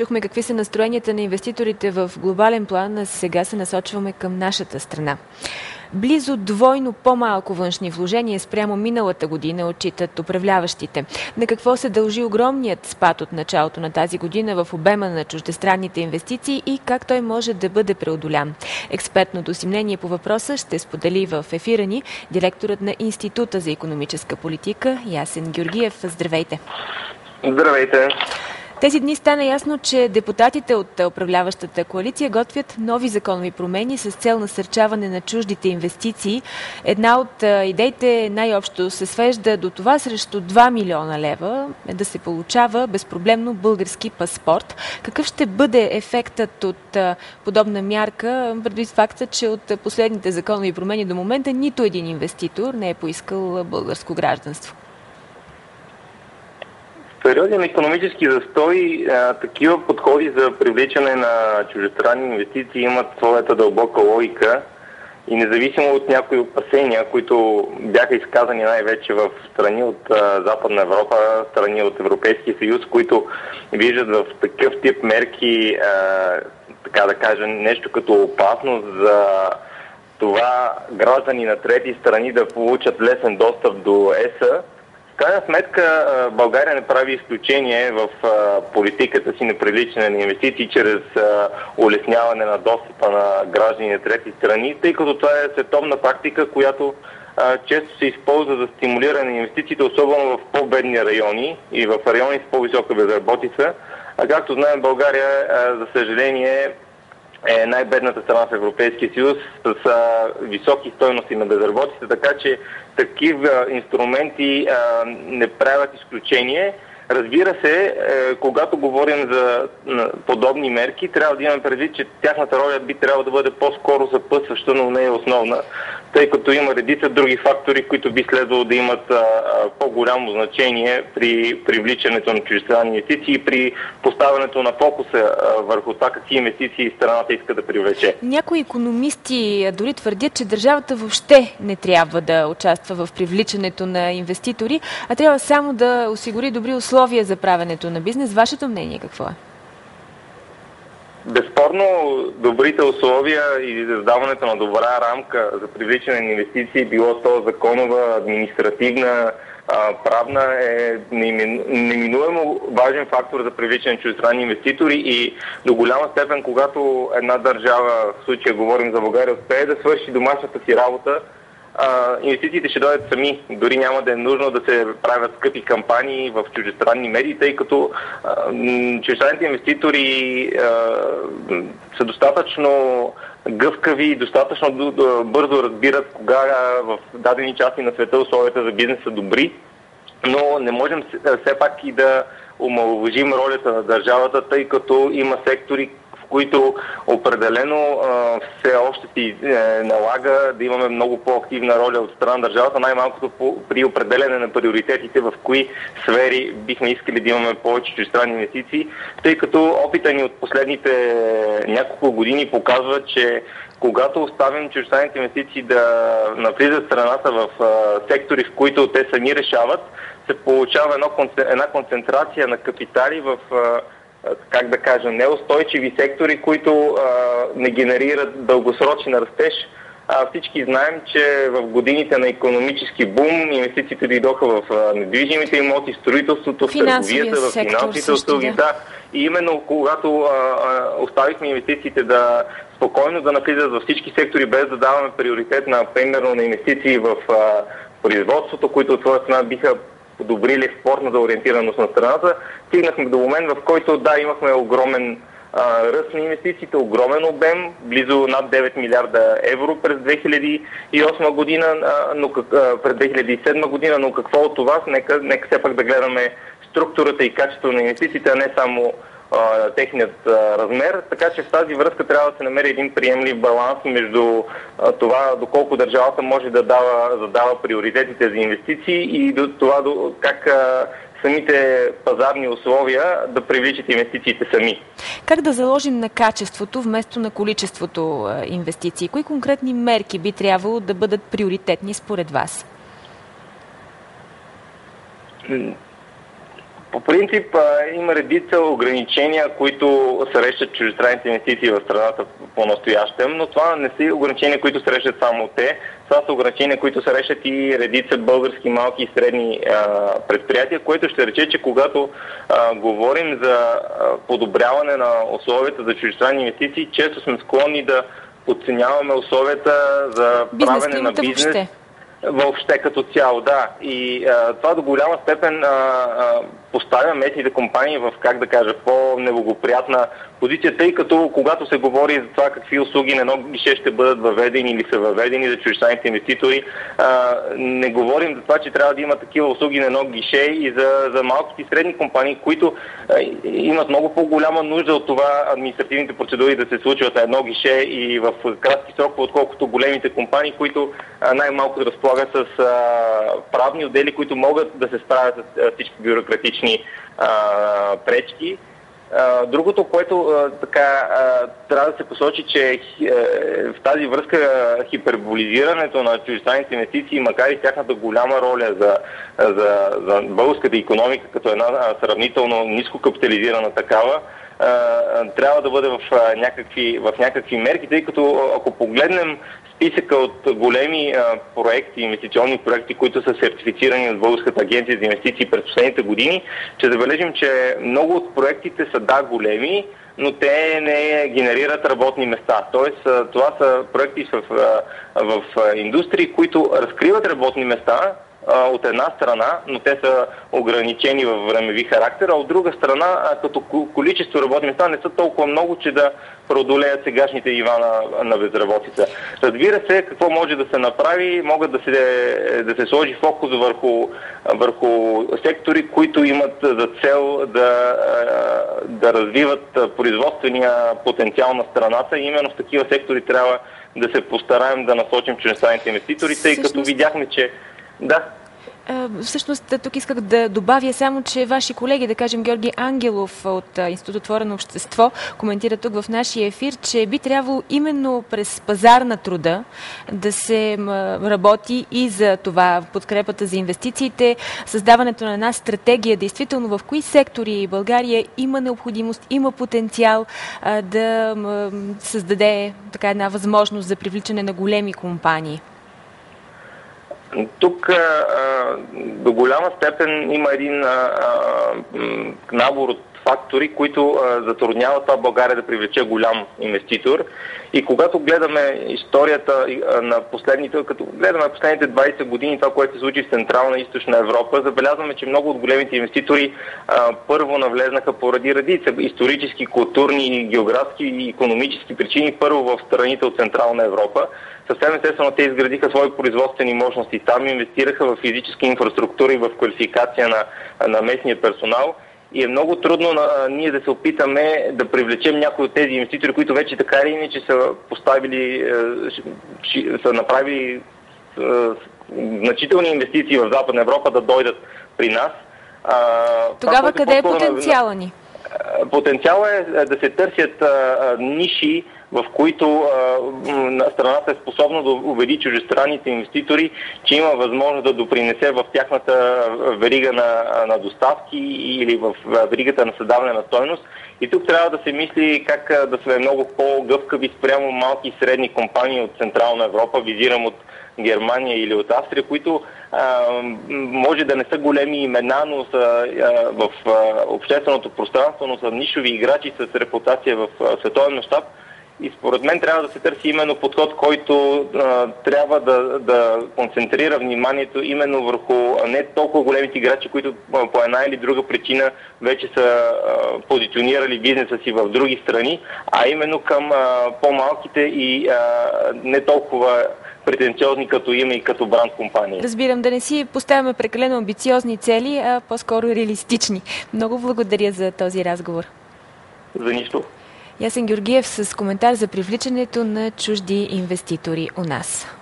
Чухме какви са настроенията на инвеститорите в глобален план, а сега се насочваме към нашата страна. Близо двойно по-малко външни вложения спрямо миналата година отчитат управляващите. На какво се дължи огромният спад от началото на тази година в обема на чуждестранните инвестиции и как той може да бъде преодолян? Експертното си мнение по въпроса ще сподели в ефира ни директорът на Института за икономическа политика Ясен Георгиев. Здравейте! Здравейте! Тези дни стана ясно, че депутатите от управляващата коалиция готвят нови законови промени с цел насърчаване на чуждите инвестиции. Една от идеите най-общо се свежда до това срещу 2 милиона лева да се получава безпроблемно български паспорт. Какъв ще бъде ефектът от подобна мярка, предвид факта, че от последните законови промени до момента нито един инвеститор не е поискал българско гражданство? В периоди на икономически застой такива подходи за привличане на чуждестранни инвестиции имат своята дълбока логика и независимо от някои опасения, които бяха изказани най-вече в страни от Западна Европа, страни от Европейския съюз, които виждат в такъв тип мерки, така да кажа, нещо като опасност за това граждани на трети страни да получат лесен достъп до ЕС-а. В крайна сметка България не прави изключение в политиката си на привличане на инвестиции чрез улесняване на достъпа на граждани на трети страни, тъй като това е световна практика, която често се използва за стимулиране на инвестициите, особено в по-бедни райони и в райони с по-висока безработица. А както знаем, България, за съжаление, е най-бедната страна в Европейския съюз с високи стойности на безработица, така че такива инструменти не правят изключение. Разбира се, когато говорим за подобни мерки, трябва да имаме предвид, че тяхната роля би трябвало да бъде по-скоро съпътстваща, но не е основна, тъй като има редица други фактори, които би следвало да имат по-голямо значение при привличането на чуждестранни инвестиции и при поставянето на фокуса върху това какви инвестиции страната иска да привлече. Някои икономисти дори твърдят, че държавата въобще не трябва да участва в привличането на инвеститори, а трябва само да осигури добри условия за правенето на бизнес. Вашето мнение какво е? Безспорно, добрите условия и създаването на добра рамка за привличане на инвестиции, било то законова, административна, правна, е неминуемо важен фактор за привличане на чуждестранни инвеститори и до голяма степен, когато една държава, в случая говорим за България, успее да свърши домашната си работа, инвестициите ще дойдат сами. Дори няма да е нужно да се правят скъпи кампании в чуждестранни медии, тъй като чуждестранните инвеститори са достатъчно гъвкави и достатъчно бързо разбират кога в дадени части на света условията за бизнес са добри, но не можем все пак и да омаловажим ролята на държавата, тъй като има сектори, които определено все още си налага да имаме много по-активна роля от страна на държавата, най-малкото при определене на приоритетите, в кои сфери бихме искали да имаме повече чуждестранни инвестиции, тъй като опита ни от последните няколко години показва, че когато оставим чуждестранните инвестиции да навлизат страната в сектори, в които те сами решават, се получава една концентрация на капитали в как да кажа, неустойчиви сектори, които не генерират дългосрочен растеж. Всички знаем, че в годините на икономически бум инвестициите дойдоха в недвижимите имоти, строителството, в търговията, в финансовите услуги. Да. И именно когато оставихме инвестициите да спокойно да навлизат във всички сектори, без да даваме приоритет на, примерно, на инвестиции в производството, които от своя страна биха подобрили експортната ориентираност на страната, стигнахме до момент, в който имахме огромен ръст на инвестициите, огромен обем, близо над 9 милиарда евро през 2008 година, през 2007 година, но какво от това? Нека все пак да гледаме структурата и качеството на инвестициите, а не само техният размер, така че в тази връзка трябва да се намери един приемлив баланс между това доколко държавата може да дава приоритетите за инвестиции и до това как самите пазарни условия да привличат инвестициите сами. Как да заложим на качеството вместо на количеството инвестиции? Кои конкретни мерки би трябвало да бъдат приоритетни според вас? По принцип има редица ограничения, които срещат чуждестранните инвестиции в страната по-настоящем, но това не са ограничения, които срещат само те. Това са ограничения, които срещат и редица български малки и средни предприятия, което ще рече, че когато говорим за подобряване на условията за чуждестранни инвестиции, често сме склонни да подценяваме условията за правене на бизнес. Въобще като цяло, да. И това до голяма степен поставя местните компании в, как да кажа, по-неблагоприятна позиция, тъй като когато се говори за това какви услуги на едно гише ще бъдат въведени или са въведени за чуждестранните инвеститори, не говорим за това, че трябва да има такива услуги на едно гише и за малките и средни компании, които имат много по-голяма нужда от това административните процедури да се случват на едно гише и в кратки срокове, отколкото големите компании, които най-малко разполагат с правни отдели, които могат да се справят с всички бюрократични пречки. Другото, което трябва да се посочи, че в тази връзка хиперболизирането на чуждестранните инвестиции, макар и тяхната голяма роля за българската икономика, като една сравнително ниско капитализирана такава, трябва да бъде в някакви мерки, тъй като ако погледнем списъка от големи проекти, инвестиционни проекти, които са сертифицирани от Българската агенция за инвестиции през последните години, ще забележим, че много от проектите са големи, но те не генерират работни места. Тоест, това са проекти в индустрии, които разкриват работни места от една страна, но те са ограничени във времеви характер, а от друга страна, като количество работни места не са толкова много, че да преодолеят сегашните нива на безработица. Разбира се, какво може да се направи, могат да се сложи фокус върху сектори, които имат за цел да развиват производствения потенциал на страната и именно в такива сектори трябва да се постараем да насочим чуждестранните инвеститори, тъй като видяхме, че да. Всъщност, тук исках да добавя само, че ваши колеги, да кажем Георги Ангелов от Институт Отворено общество, коментира тук в нашия ефир, че би трябвало именно през пазар на труда да се работи и за това, подкрепата за инвестициите, създаването на една стратегия, действително в кои сектори България има необходимост, има потенциал да създаде така една възможност за привличане на големи компании. Тук до голяма степен има един набор от фактори, които затрудняват това България да привлече голям инвеститор. И когато гледаме историята като гледаме последните 20 години, това, което се случи в Централна и Източна Европа, забелязваме, че много от големите инвеститори първо навлезнаха поради редица исторически, културни, географски и икономически причини, първо в страните от Централна Европа. Съвсем естествено те изградиха свои производствени мощности. Там инвестираха в физическа инфраструктура и в квалификация на местния персонал. И е много трудно ние да се опитаме да привлечем някои от тези инвеститори, които вече така или иначе са направили значителни инвестиции в Западна Европа, да дойдат при нас. Тогава къде е потенциала ни? Потенциалът е да се търсят ниши, в които страната е способна да убеди чуждестранните инвеститори, че има възможност да допринесе в тяхната верига на доставки или в веригата на създаване на стойност. И тук трябва да се мисли как да сме много по-гъвкави спрямо малки и средни компании от Централна Европа, визирам от Германия или от Австрия, които може да не са големи имена, но са в общественото пространство, но са нишови играчи с репутация в световен мащаб. И според мен трябва да се търси именно подход, който трябва да концентрира вниманието именно върху не толкова големите играчи, които по една или друга причина вече са позиционирали бизнеса си в други страни, а именно към по-малките и не толкова претенциозни като име и като бранд компания. Разбирам, да не си поставяме прекалено амбициозни цели, а по-скоро реалистични. Много благодаря за този разговор. За нищо. Ясен Георгиев с коментар за привличането на чужди инвеститори у нас.